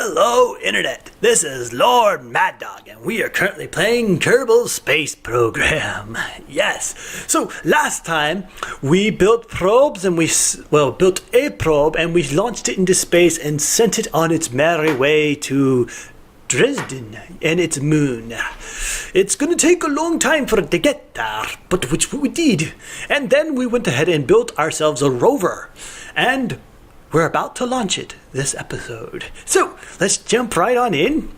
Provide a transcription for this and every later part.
Hello Internet, this is LordMaddog and we are currently playing Kerbal Space Program. Yes, so last time we built probes and built a probe and we launched it into space and sent it on its merry way to Dresden and its moon. It's gonna take a long time for it to get there, but which we did. And then we went ahead and built ourselves a rover. And we're about to launch it this episode. So let's jump right on in.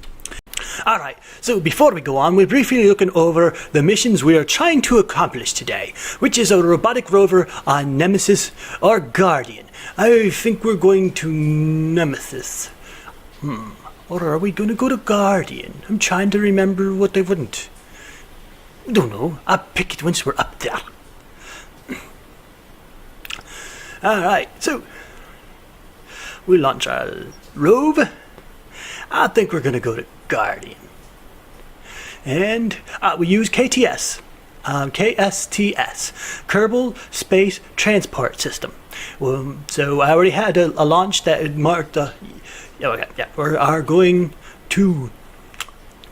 Alright, so before we go on, we're briefly looking over the missions we are trying to accomplish today, which is a robotic rover on Nemesis or Guardian. I think we're going to Nemesis. Or are we going to go to Guardian? I'm trying to remember what they wouldn't. I don't know. I'll pick it once we're up there. Alright, so we launch our rove. I think we're going to go to Guardian. And we use KSTS, Kerbal Space Transport System. So I already had a launch that marked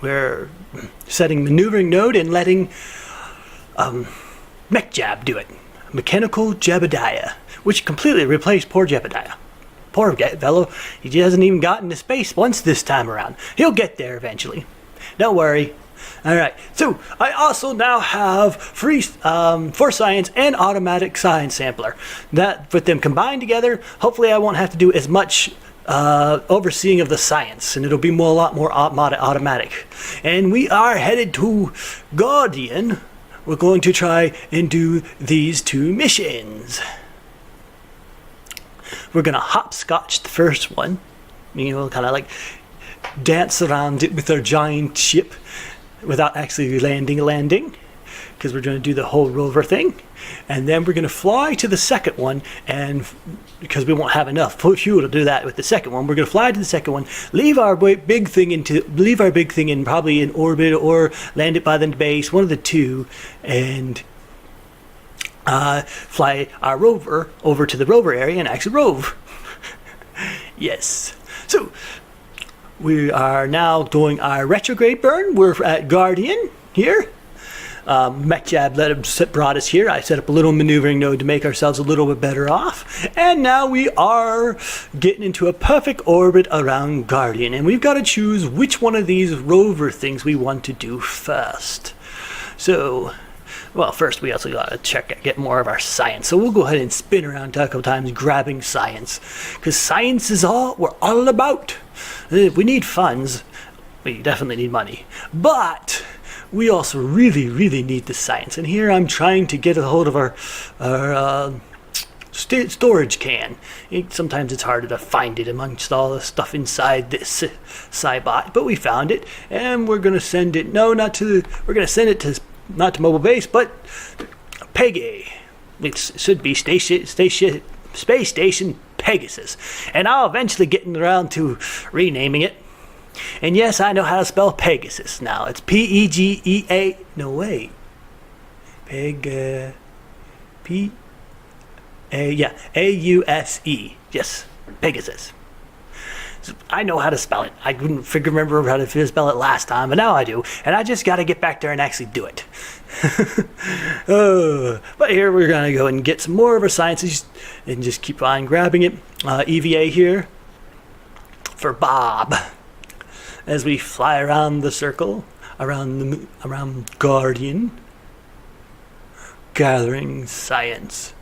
we're setting maneuvering node and letting Mech Jab do it. Mechanical Jebediah, which completely replaced poor Jebediah. Poor fellow, he hasn't even gotten to space once this time around. He'll get there eventually. Don't worry. Alright, so I also now have free for science and automatic science sampler. That, with them combined together, hopefully I won't have to do as much overseeing of the science, and it'll be a lot more automatic. And we are headed to Guardian. We're going to try and do these two missions. We're going to hopscotch the first one, kind of like dance around it with our giant ship without actually landing, because we're going to do the whole rover thing. And then we're going to fly to the second one, and because we won't have enough fuel to do that with the second one, we're going to fly to the second one, leave our big thing in probably in orbit or land it by the base, one of the two, and fly our rover over to the rover area and actually rove. Yes. So we are now doing our retrograde burn. We're at Guardian here. MechJab brought us here. I set up a little maneuvering node to make ourselves a little bit better off. And now we are getting into a perfect orbit around Guardian. And we've got to choose which one of these rover things we want to do first. So, well, first we also got to get more of our science. So we'll go ahead and spin around a couple times grabbing science. Because science is all we're all about. We need funds. We definitely need money. But we also really, really need the science. And here I'm trying to get a hold of our storage can. Sometimes it's harder to find it amongst all the stuff inside this Cybot. But we found it. And we're going to send it, we're going to send it to, not to Mobile Base, but Peggy. It should be Space Station Pegasus. And I'll eventually get around to renaming it. And yes, I know how to spell Pegasus now. It's P-E-G-E-A. No, wait. A-U-S-E. Yes, Pegasus. So I know how to spell it. I couldn't remember how to spell it last time, but now I do. And I just got to get back there and actually do it. But here we're going to go and get some more of our sciences and just keep on grabbing it. EVA here for Bob. As we fly around the circle, around Guardian, gathering science.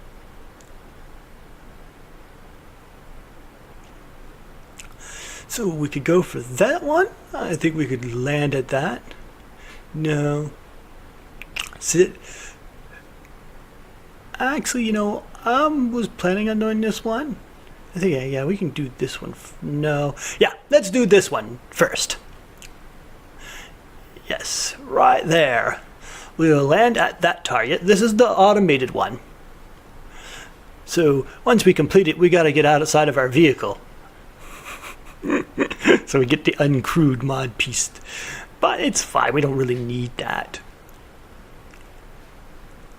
So we could go for that one. I think we could land at that. No. Sit. Actually, I was planning on doing this one. I think, yeah, we can do this one. No. Yeah, let's do this one first. Yes, right there. We'll land at that target. This is the automated one. So once we complete it, we got to get outside of our vehicle. So we get the uncrewed mod piece. But it's fine. We don't really need that.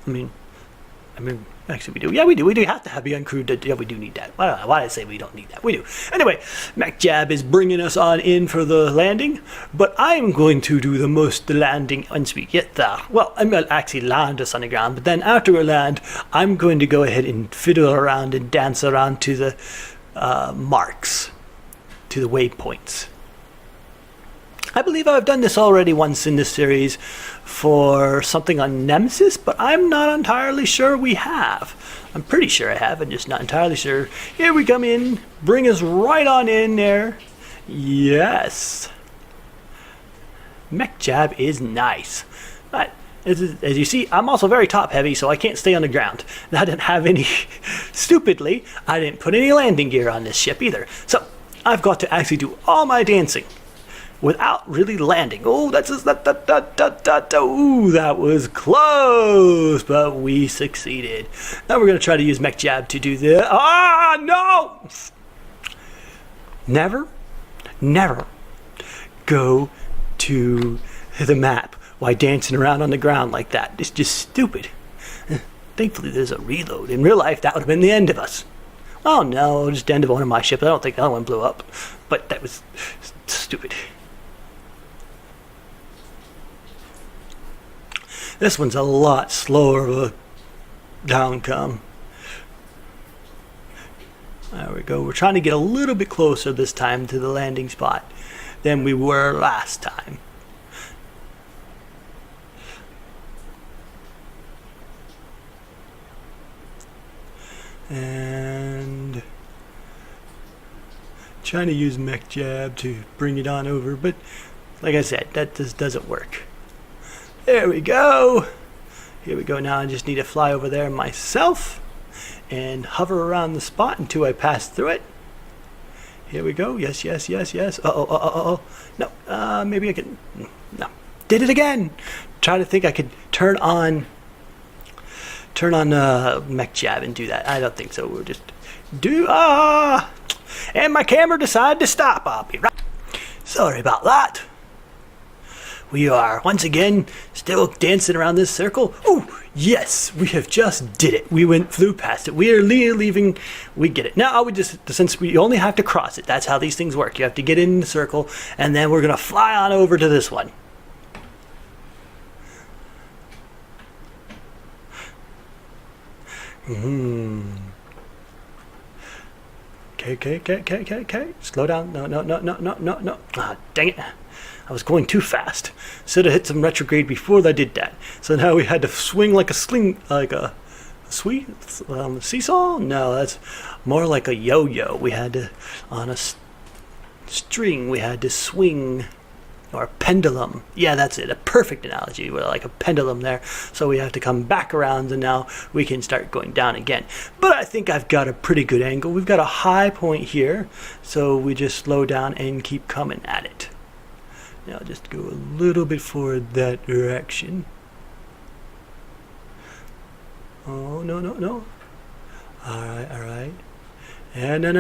I mean, I mean, actually we do. Yeah, we do. We do have to be uncrewed. Yeah, we do need that. Why did I say we don't need that? We do. Anyway, MacJab is bringing us on in for the landing, but I'm going to do the landing once we get there. Well, I'm going to actually land us on the ground, but then after we land, I'm going to go ahead and fiddle around and dance around to the marks, to the waypoints. I believe I've done this already once in this series for something on Nemesis, but I'm not entirely sure we have. I'm pretty sure I have, I'm just not entirely sure. Here we come in, bring us right on in there. Yes. MacJab is nice. But as you see, I'm also very top heavy, so I can't stay on the ground. And I didn't have any, stupidly, I didn't put any landing gear on this ship either. So I've got to actually do all my dancing without really landing. Oh, that's just ooh, that was close, but we succeeded. Now we're gonna try to use MacJab to do this. Ah, no! Never go to the map while dancing around on the ground like that. It's just stupid. Thankfully, there's a reload. In real life, that would have been the end of us. Oh no, just the end of one of my ships. I don't think the other one blew up, but that was stupid. This one's a lot slower of a downcome. There we go. We're trying to get a little bit closer this time to the landing spot than we were last time. And trying to use MacJab to bring it on over, but like I said, that just doesn't work. There we go. Here we go. Now I just need to fly over there myself and hover around the spot until I pass through it. Here we go. Yes, yes, yes, yes. Uh-oh. No, maybe I can. No. Did it again. Try to think I could turn on MacJab and do that. I don't think so. We'll just do, and my camera decided to stop. I'll be right. Sorry about that. We are once again still dancing around this circle. Oh, yes, we have just did it. We flew past it. We are leaving. We get it. Now we just, since we only have to cross it, that's how these things work. You have to get in the circle, and then we're gonna fly on over to this one. Okay. Slow down. No. Ah, dang it. I was going too fast. Should have hit some retrograde before I did that. So now we had to swing like a seesaw? No, that's more like a yo-yo. We had to, on a string, we had to swing, or a pendulum. Yeah, that's it. A perfect analogy. We're like a pendulum there. So we have to come back around, and now we can start going down again. But I think I've got a pretty good angle. We've got a high point here, so we just slow down and keep coming at it. Now just go a little bit forward that direction. Oh, no. Alright. And no.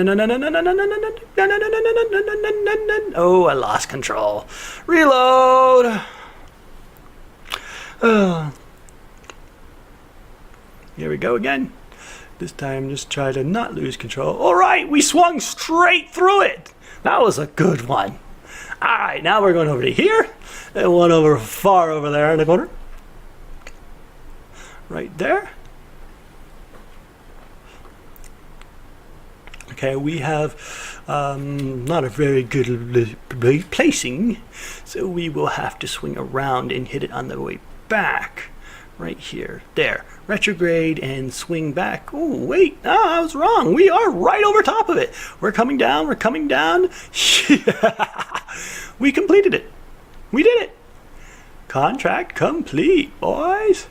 Oh, I lost control. Reload. Here we go again. This time just try to not lose control. Alright, we swung straight through it. That was a good one. Alright, now we're going over to here. And one over far over there in the corner. Right there. Okay, we have not a very good placing, so we will have to swing around and hit it on the way back. Right here. There. Retrograde and swing back. Oh, wait. I was wrong. We are right over top of it. We're coming down. Yeah. We completed it. We did it. Contract complete, boys.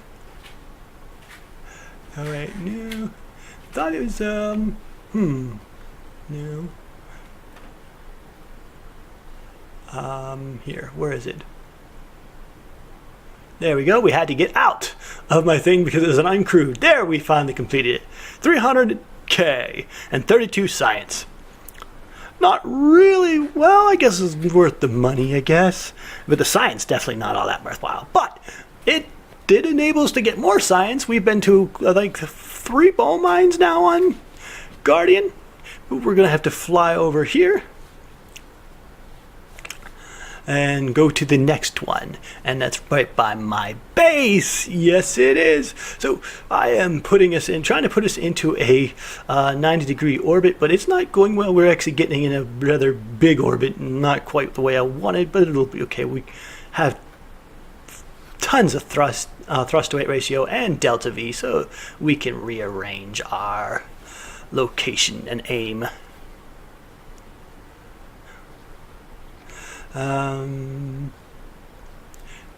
Alright, no. Thought it was, no. Here, where is it? There we go. We had to get out of my thing because it was an uncrewed. There, we finally completed it. 300K and 32 science. Not really, well, I guess it's worth the money, I guess. But the science definitely not all that worthwhile. But it did enable us to get more science. We've been to like 3 ball mines now on Guardian. We're gonna have to fly over here and go to the next one, and that's right by my base. Yes, it is. So I am trying to put us into a 90-degree orbit, but it's not going well. We're actually getting in a rather big orbit, not quite the way I wanted, but it'll be okay. We have tons of thrust to weight ratio and delta V, so we can rearrange our location and aim.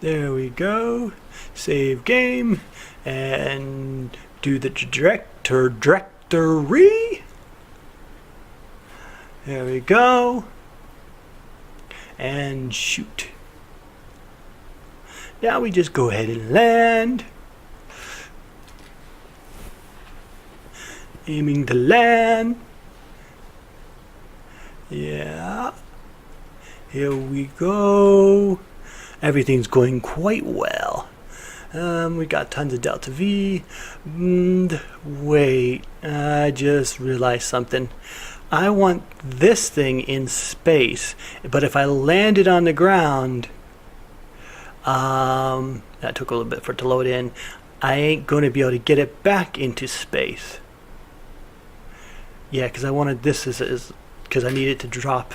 There we go. Save game and do the trajectory. There we go. And shoot. Now we just go ahead and land. Aiming to land. Yeah. Here we go. Everything's going quite well. We got tons of delta V. Wait, I just realized something. I want this thing in space, but if I land it on the ground, that took a little bit for it to load in. I ain't going to be able to get it back into space. Yeah, because I wanted this because I needed to drop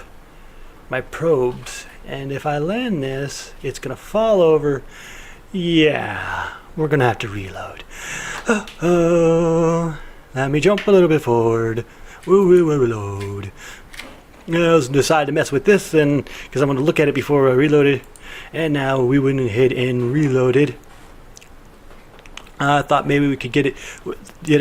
my probes, and if I land this, it's gonna fall over. Yeah, we're gonna have to reload. Let me jump a little bit forward. We'll reload. I decided to mess with this, and because I'm gonna look at it before I reload it, and now we went ahead and reloaded. I thought maybe we could get it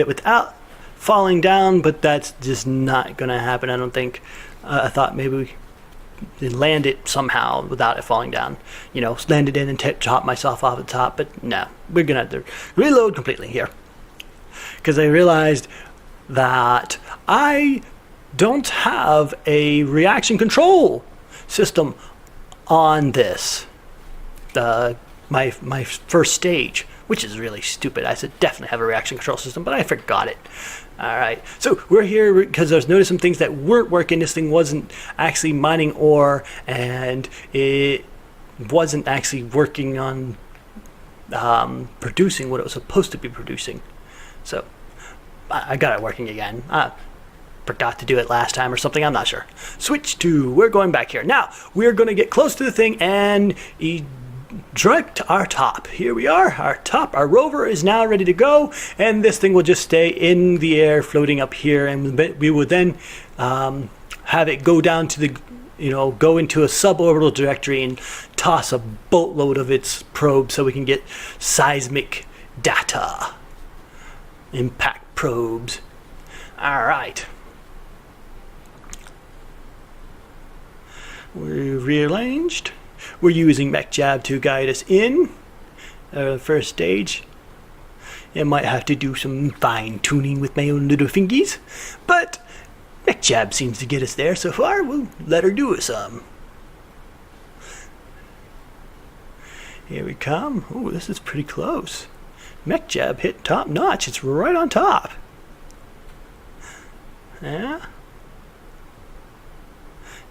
without falling down, but that's just not gonna happen, I don't think. I thought maybe we land it somehow without it falling down, land it in and chop myself off the top, but no, we're gonna have to reload completely here, because I realized that I don't have a reaction control system on this, my first stage, which is really stupid. I should definitely have a reaction control system, but I forgot it. Alright, so we're here because I noticed some things that weren't working. This thing wasn't actually mining ore, and it wasn't actually working on producing what it was supposed to be producing. So I got it working again. I forgot to do it last time or something, I'm not sure. Switch to, we're going back here. Now, we're going to get close to the thing and direct our top. Here we are, our rover is now ready to go, and this thing will just stay in the air floating up here, and we will then have it go down to go into a suborbital trajectory and toss a boatload of its probes so we can get seismic data. Impact probes. Alright. We're rearranged. We're using MechJab to guide us in the first stage. I might have to do some fine tuning with my own little fingies, but MechJab seems to get us there so far. We'll let her do it some. Here we come. Oh, this is pretty close. MechJab hit top notch. It's right on top. Yeah.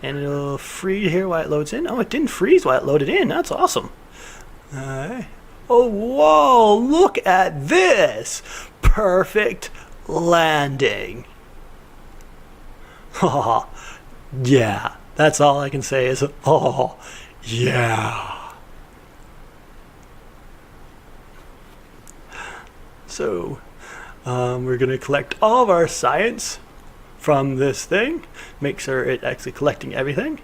And it'll freeze here while it loads in. Oh, it didn't freeze while it loaded in. That's awesome. Oh, whoa, look at this. Perfect landing. Oh, yeah. That's all I can say is, oh, yeah. So, we're going to collect all of our science from this thing, make sure it's actually collecting everything,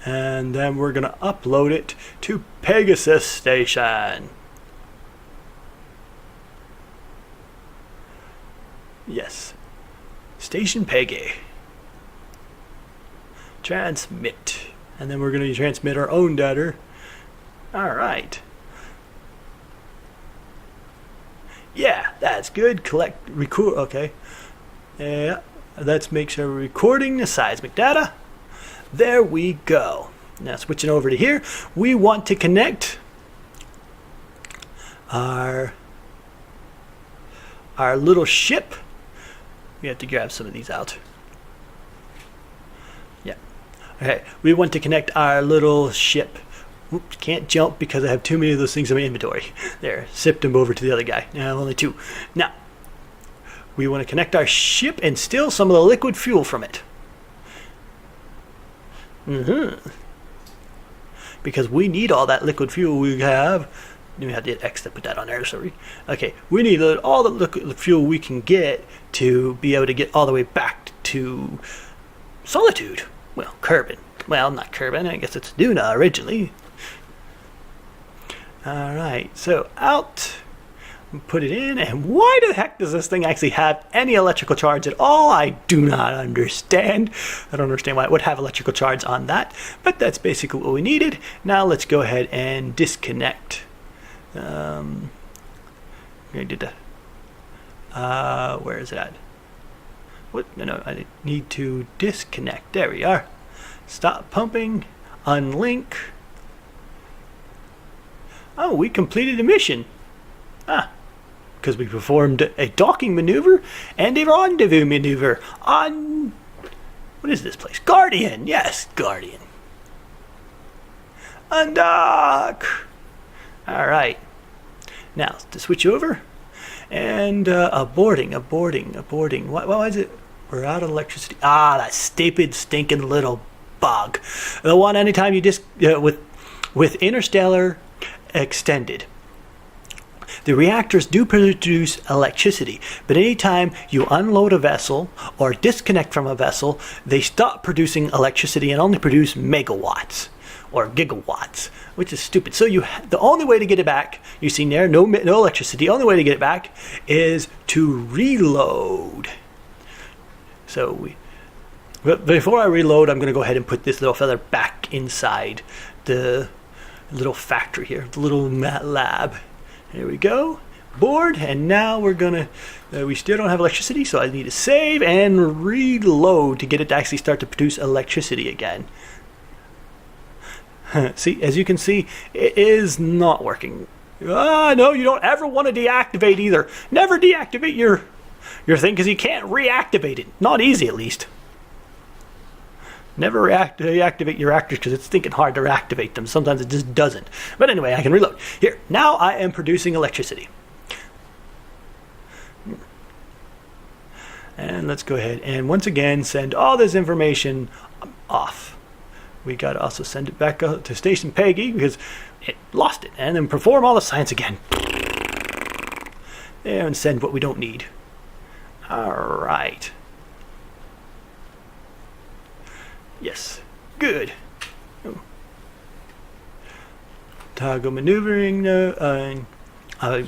and then we're going to upload it to Pegasus Station. Yes, Station Peggy. Transmit, and then we're going to transmit our own data. Alright. Yeah, that's good. Collect, record, okay. Yeah. Let's make sure we're recording the seismic data. There we go. Now switching over to here, we want to connect our little ship. We have to grab some of these out. Yeah. Okay, we want to connect our little ship. Oops, can't jump because I have too many of those things in my inventory. There, sipped them over to the other guy. Now only 2. Now, we want to connect our ship and steal some of the liquid fuel from it. Because we need all that liquid fuel we have. We have to X to put that on there, sorry. Okay, we need all the liquid fuel we can get to be able to get all the way back to Solitude. Well, Kerbin. Well, not Kerbin, I guess it's Duna originally. Alright, so out. Put it in, and why the heck does this thing actually have any electrical charge at all? I do not understand. I don't understand why it would have electrical charge on that, but that's basically what we needed. Now let's go ahead and disconnect. I did that. Where is it at? What? No, I need to disconnect. There we are. Stop pumping. Unlink. Oh, we completed a mission. Because we performed a docking maneuver and a rendezvous maneuver on... What is this place? Guardian. Yes, Guardian. Undock. Alright. Now, to switch over. And aborting. What is it? We're out of electricity. That stupid, stinking little bug. The one anytime you just... with Interstellar Extended. The reactors do produce electricity, but anytime you unload a vessel or disconnect from a vessel, they stop producing electricity and only produce megawatts or gigawatts, which is stupid. So the only way to get it back, you see there, no electricity, the only way to get it back is to reload. So before I reload, I'm going to go ahead and put this little feather back inside the little factory here, the little lab. There we go. Board, and now we're gonna we still don't have electricity, so I need to save and reload to get it to actually start to produce electricity again. See, as you can see, it is not working. No, you don't ever want to deactivate either. Never deactivate your thing, because you can't reactivate it. Not easy, at least. Never reactivate your reactors, because it's thinking hard to reactivate them. Sometimes it just doesn't. But anyway, I can reload. Here, now I am producing electricity. And let's go ahead and once again send all this information off. We got to also send it back to Station Peggy because it lost it. And then perform all the science again. And send what we don't need. Alright. Yes, good. Toggle maneuvering.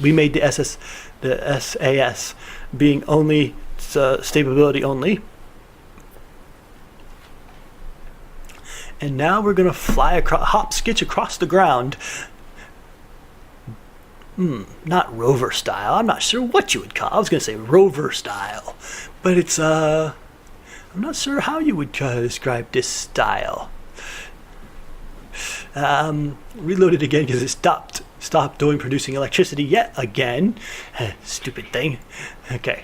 We made the SAS being only stability only. And now we're gonna fly across, hop skitch across the ground. Not rover style. I'm not sure what you would call it. I was gonna say rover style, but it's I'm not sure how you would describe this style. Reload it again because it stopped producing electricity yet again. Stupid thing. Okay.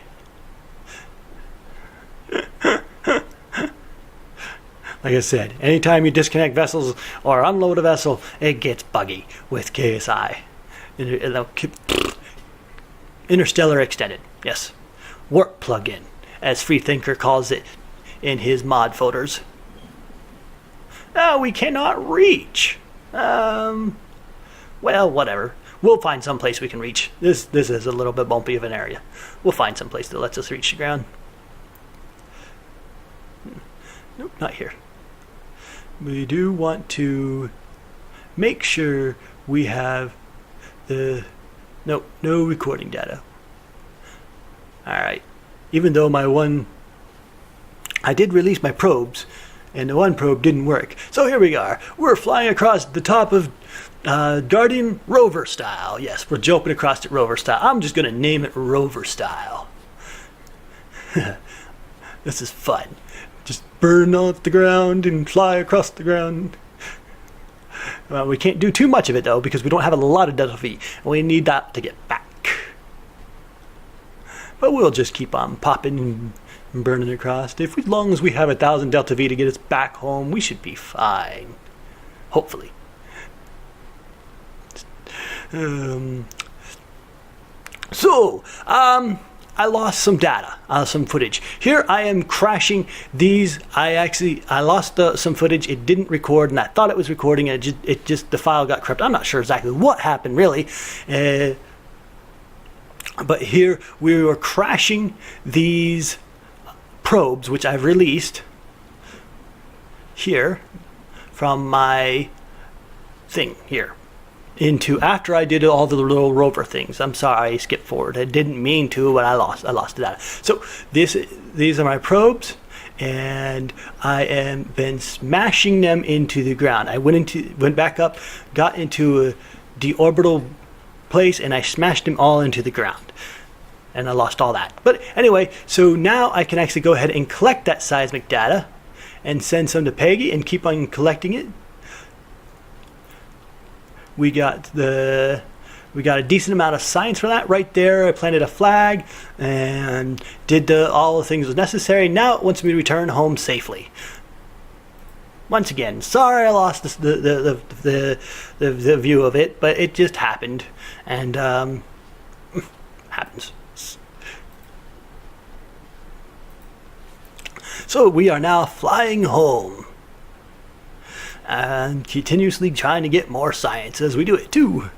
Like I said, anytime you disconnect vessels or unload a vessel, it gets buggy with KSI. Interstellar Extended. Yes. Warp plugin, as Freethinker calls it in his mod folders. We cannot reach. Well, whatever. We'll find some place we can reach. This is a little bit bumpy of an area. We'll find some place that lets us reach the ground. Nope, not here. We do want to make sure we have the... Nope, no recording data. Alright. Even though I did release my probes, and the one probe didn't work. So here we are. We're flying across the top of Guardian rover style. Yes, we're jumping across it rover style. I'm just going to name it rover style. This is fun. Just burn off the ground and fly across the ground. Well, we can't do too much of it though because we don't have a lot of Delta V, and we need that to get back. But we'll just keep on popping and burning across. As long as we have 1,000 Delta V to get us back home, we should be fine. Hopefully. I lost some data, some footage. Here I am crashing these. I lost some footage. It didn't record, and I thought it was recording, and the file got corrupted. I'm not sure exactly what happened, really. But here we were crashing these probes, which I've released here from my thing here. Into after I did all the little rover things. I'm sorry, I skipped forward. I didn't mean to, but I lost the data. So these are my probes, and I am been smashing them into the ground. I went back up, got into a deorbital place, and I smashed them all into the ground. And I lost all that. But anyway, so now I can actually go ahead and collect that seismic data and send some to Peggy and keep on collecting it. We got a decent amount of science for that right there. I planted a flag and did all the things that was necessary. Now it wants me to return home safely. Once again, sorry I lost the view of it, but it just happened, and happens. So we are now flying home. And continuously trying to get more science as we do it too.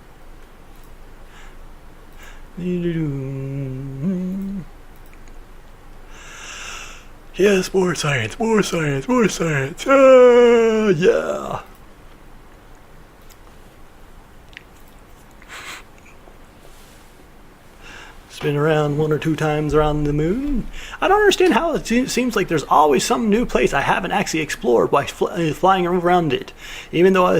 Yes, more science, more science, more science. Yeah. Spin around 1 or 2 times around the moon. I don't understand how it seems like there's always some new place I haven't actually explored while flying around it. Even though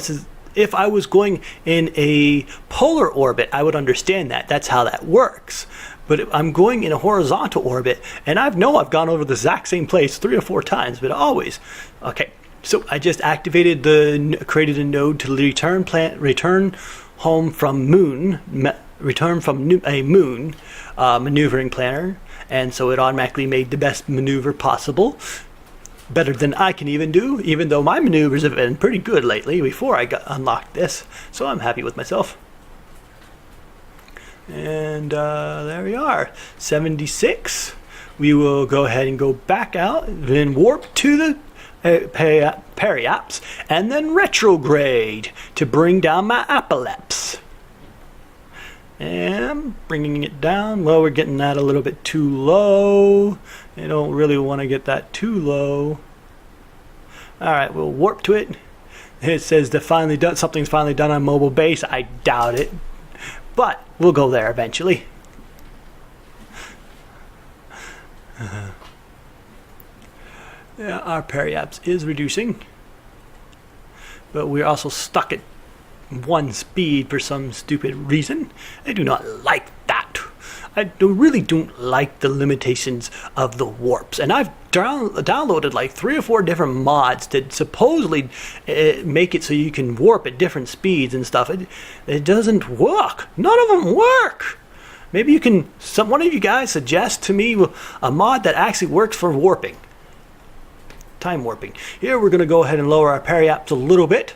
if I was going in a polar orbit, I would understand that. That's how that works. But I'm going in a horizontal orbit, and I've gone over the exact same place 3 or 4 times, but always. Okay, so I just activated created a node to return home from moon. Return from a moon maneuvering planner, and so it automatically made the best maneuver possible, better than I can even do, even though my maneuvers have been pretty good lately before I unlocked this, so I'm happy with myself. And there we are, 76. We will go ahead and go back out, then warp to the periaps, and then retrograde to bring down my apoleps. And bringing it down. Well, we're getting that a little bit too low. I don't really want to get that too low. Alright, we'll warp to it. It says that something's finally done on mobile base. I doubt it. But we'll go there eventually. Yeah, our periaps is reducing. But we're also stuck at 1 speed for some stupid reason. I do not like that. I really don't like the limitations of the warps. And I've downloaded like 3 or 4 different mods that supposedly make it so you can warp at different speeds and stuff. It doesn't work. None of them work. Maybe you can, one of you guys suggest to me a mod that actually works for warping. Time warping. Here we're going to go ahead and lower our periaps a little bit.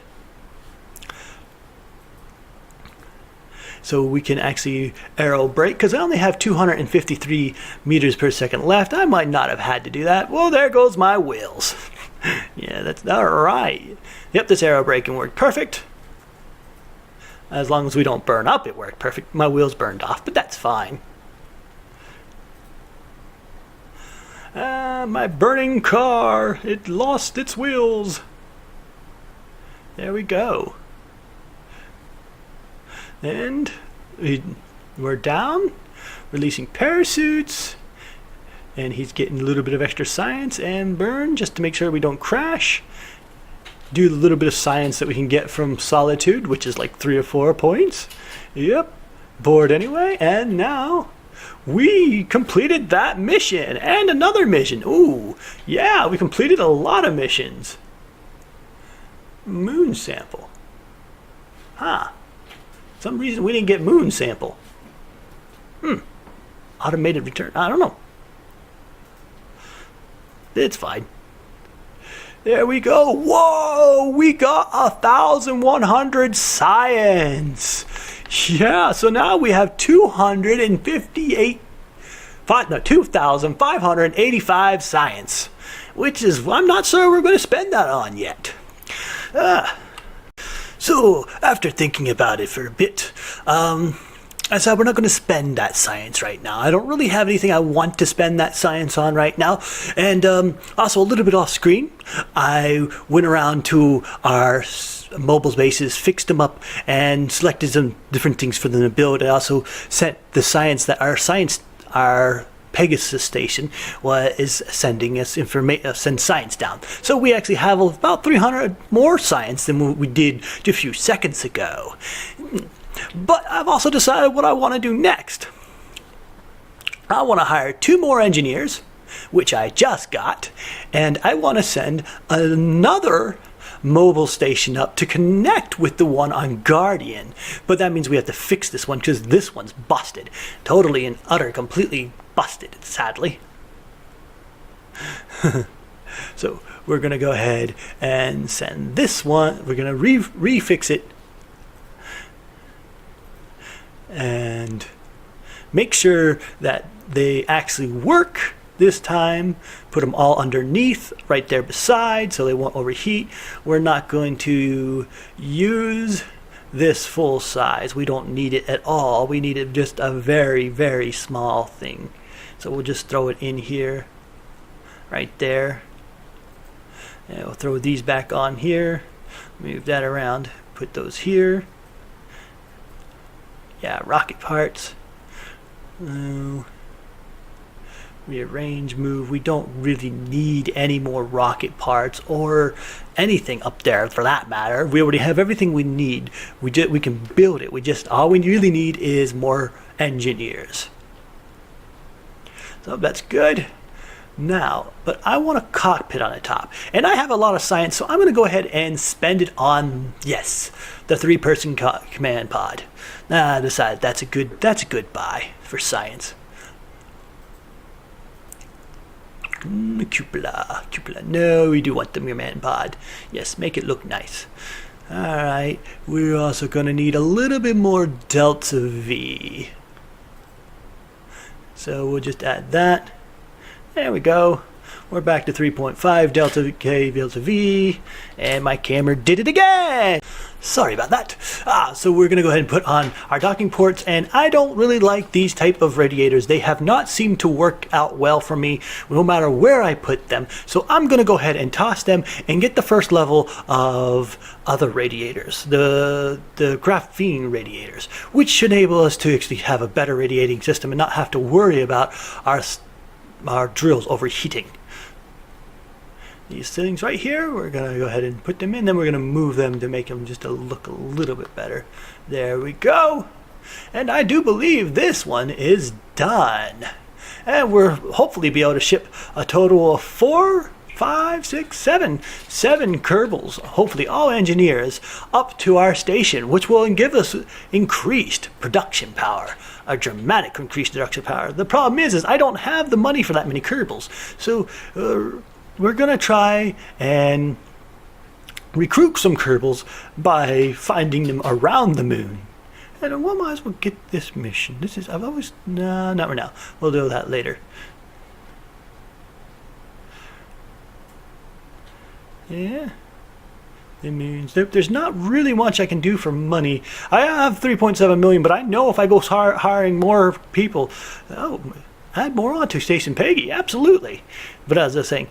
So we can actually aero brake, because I only have 253 meters per second left. I might not have had to do that. Well, there goes my wheels. Yeah, that's all right. Yep, this aero braking worked perfect. As long as we don't burn up, it worked perfect. My wheels burned off, but that's fine. My burning car, it lost its wheels. There we go. And we're down, releasing parachutes, and he's getting a little bit of extra science and burn just to make sure we don't crash. Do a little bit of science that we can get from Solitude, which is like 3 or 4 points. Yep, bored anyway, and now we completed that mission and another mission. Ooh, yeah, we completed a lot of missions. Moon sample. Some reason we didn't get moon sample. Automated return. I don't know. It's fine. There we go. Whoa, we got 1,100 science. Yeah, so now we have 2,585 science, which is, I'm not sure we're going to spend that on yet. So after thinking about it for a bit, I said we're not going to spend that science right now. I don't really have anything I want to spend that science on right now. And also a little bit off screen, I went around to our mobile bases, fixed them up, and selected some different things for them to build. I also sent the science that our Pegasus station is sending us send science down. So we actually have about 300 more science than we did just a few seconds ago. But I've also decided what I want to do next. I want to hire 2 more engineers, which I just got, and I want to send another mobile station up to connect with the one on Guardian. But that means we have to fix this one because this one's busted. Totally and completely busted, sadly. So we're going to go ahead and send this one. We're going to refix it and make sure that they actually work this time. Put them all underneath, right there beside, so they won't overheat. We're not going to use this full size. We don't need it at all. We need it just a very, very small thing. So we'll just throw it in here, right there. And we'll throw these back on here. Move that around. Put those here. Yeah, rocket parts. Rearrange, move. We don't really need any more rocket parts or anything up there for that matter. We already have everything we need. We can build it. All we really need is more engineers. So that's good. Now, but I want a cockpit on the top, and I have a lot of science, so I'm going to go ahead and spend it on, yes, the 3-person command pod. I decided that's a good buy for science. Cupola. No, we do want the command pod. Yes, make it look nice. Alright, we're also going to need a little bit more delta V. So we'll just add that. There we go. We're back to 3.5 delta K delta V, and my camera did it again. Sorry about that. So we're gonna go ahead and put on our docking ports, and I don't really like these type of radiators. They have not seemed to work out well for me, no matter where I put them. So I'm gonna go ahead and toss them and get the first level of other radiators, the graphene radiators, which should enable us to actually have a better radiating system and not have to worry about our drills overheating. These things right here, we're going to go ahead and put them in, then we're going to move them to make them just look a little bit better. There we go. And I do believe this one is done. And we'll hopefully be able to ship a total of 4, 5, 6, 7 Kerbals, hopefully all engineers, up to our station, which will give us increased production power. A dramatic increased production power. The problem is I don't have the money for that many Kerbals. So we're going to try and recruit some Kerbals by finding them around the moon. And we might as well get this mission. No, not right now. We'll do that later. Yeah. It means there's not really much I can do for money. I have 3.7 million, but I know if I go hiring more people, add more on to Station Peggy, absolutely. But as I was saying,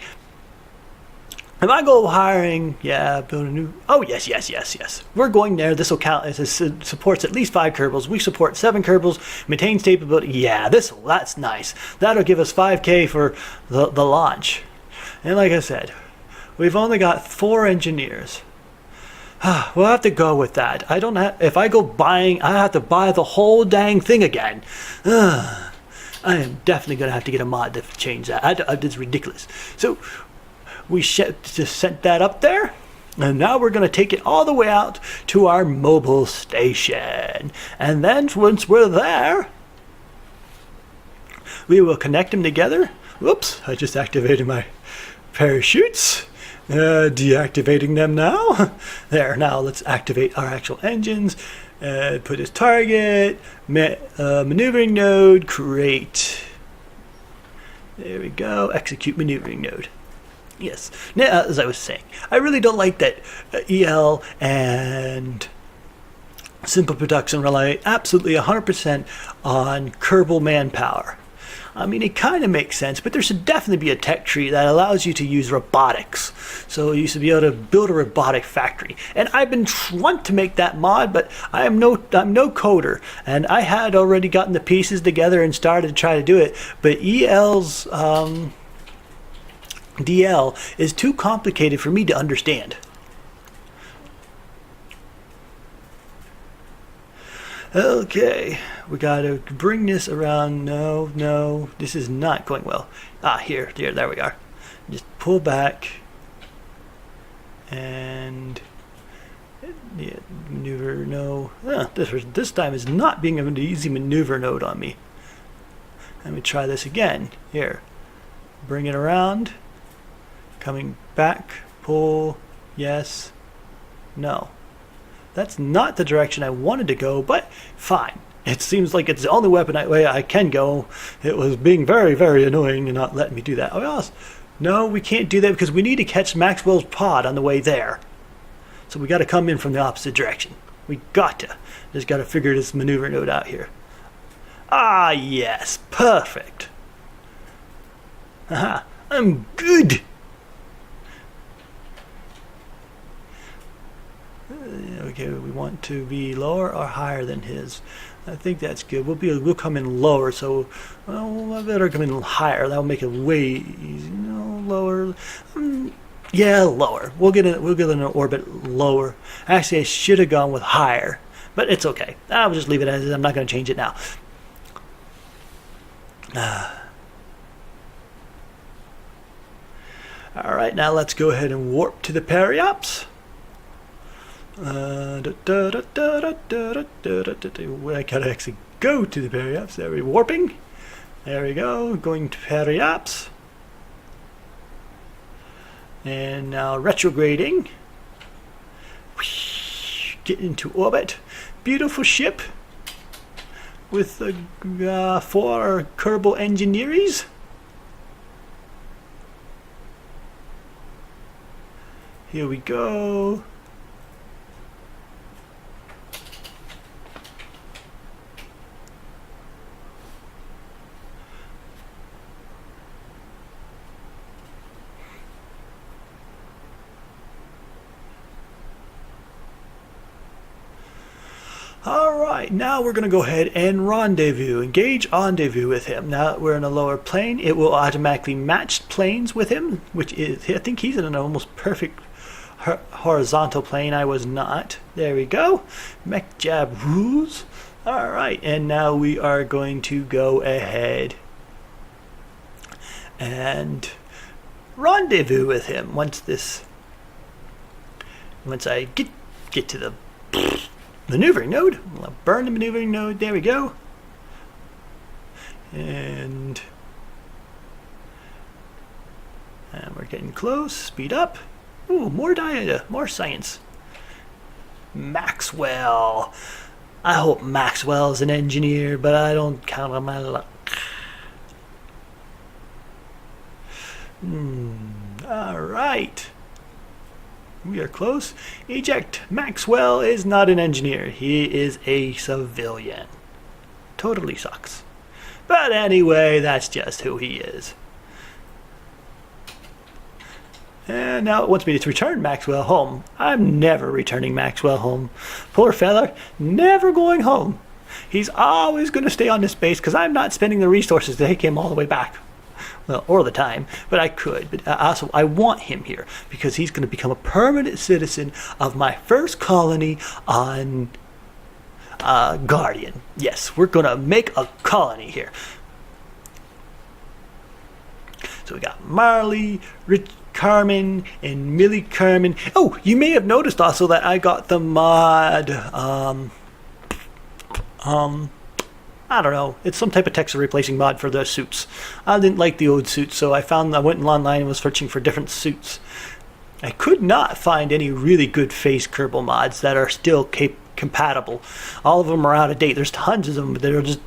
if I go hiring, build a new, yes. We're going there. This will count as it supports at least 5 Kerbals. We support 7 Kerbals, maintains stability. Yeah, that's nice. That'll give us 5K for the launch. And like I said, we've only got 4 engineers. We'll have to go with that. If I go buying, I have to buy the whole dang thing again. I am definitely going to have to get a mod to change that. It's ridiculous. So we just sent that up there, And now we're going to take it all the way out to our mobile station. And then once we're there, we will connect them together. Whoops, I just activated my parachutes. Deactivating them now. There, now let's activate our actual engines. Put as target, maneuvering node, create. There we go, execute maneuvering node. Yes, now, as I was saying, I really don't like that EL and Simple Production rely absolutely 100% on Kerbal manpower. I mean, it kind of makes sense, but there should definitely be a tech tree that allows you to use robotics. So you should be able to build a robotic factory. And I've been trying to make that mod, but I'm no coder. And I had already gotten the pieces together and started to try to do it. But EL's DL is too complicated for me to understand. Okay, we gotta bring this around. No, this is not going well. Here, there we are. Just pull back and yeah, maneuver. No, this time is not being an easy maneuver node on me. Let me try this again. Here, bring it around, coming back, pull, yes, no. That's not the direction I wanted to go, but fine. It seems like it's the only way I can go. It was being very, very annoying and not letting me do that. Oh, else? No, we can't do that because we need to catch Maxwell's pod on the way there. So we got to come in from the opposite direction. We got to. Just got to figure this maneuver node out here. Ah, yes. Perfect. Aha. I'm good. Okay, we want to be lower or higher than his. I think that's good. We'll come in lower, so I better come in higher. That'll make it way easy. No, lower. Yeah, lower. We'll get in an orbit lower. Actually, I should have gone with higher, but it's okay. I'll just leave it as is. I'm not going to change it now. All right, now let's go ahead and warp to the periops. I gotta actually go to the periops. There we warping. There we go. Going to periops. And now retrograding. Get into orbit. Beautiful ship with 4 Kerbal engineers. Here we go. Alright, now we're going to go ahead and engage rendezvous with him. Now that we're in a lower plane, it will automatically match planes with him, which is, I think he's in an almost perfect horizontal plane. I was not. There we go. Mech jab rules. Alright, and now we are going to go ahead and rendezvous with him once I get to the maneuvering node. I'll burn the maneuvering node. There we go. And we're getting close. Speed up. Ooh, more data, more science. Maxwell. I hope Maxwell's an engineer, but I don't count on my luck. All right. We are close. Eject. Maxwell is not an engineer. He is a civilian. Totally sucks. But anyway, that's just who he is. And now it wants me to return Maxwell home. I'm never returning Maxwell home. Poor fella, never going home. He's always going to stay on this base because I'm not spending the resources to take him all the way back. Well, or the time, but I could. But also, I want him here because he's going to become a permanent citizen of my first colony on Guardian. Yes, we're going to make a colony here. So we got Marley, Carmen and Millie Carmen. Oh, you may have noticed also that I got the mod, I don't know. It's some type of texture replacing mod for the suits. I didn't like the old suits, so I went online and was searching for different suits. I could not find any really good face Kerbal mods that are still compatible. All of them are out of date. There's tons of them, but they're just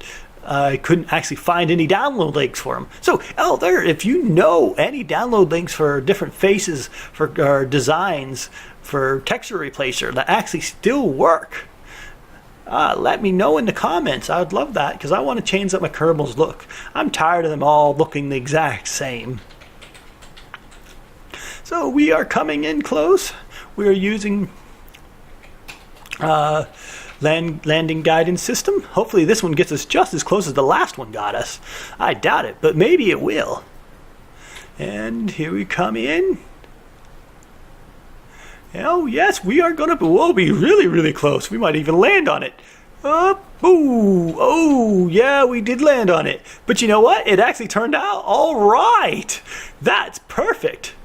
I couldn't actually find any download links for them. So, if you know any download links for different faces or designs for texture replacer that actually still work, let me know in the comments. I would love that because I want to change up my Kerbals look. I'm tired of them all looking the exact same. So we are coming in close. We are using landing guidance system. Hopefully this one gets us just as close as the last one got us. I doubt it, but maybe it will. And here we come in. Oh yes, we'll be really, really close. We might even land on it. Oh yeah, we did land on it. But you know what? It actually turned out all right. That's perfect.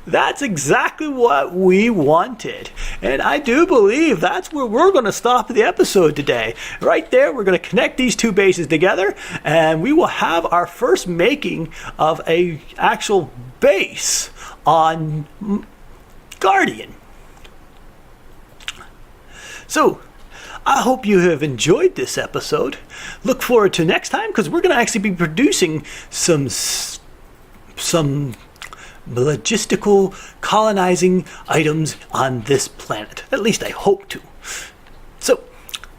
That's exactly what we wanted. And I do believe that's where we're going to stop the episode today. Right there, we're going to connect these two bases together, and we will have our first making of a actual base on Guardian. So, I hope you have enjoyed this episode. Look forward to next time, because we're going to actually be producing some logistical colonizing items on this planet. At least I hope to. So,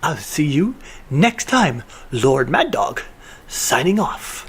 I'll see you next time. LordMaddog, signing off.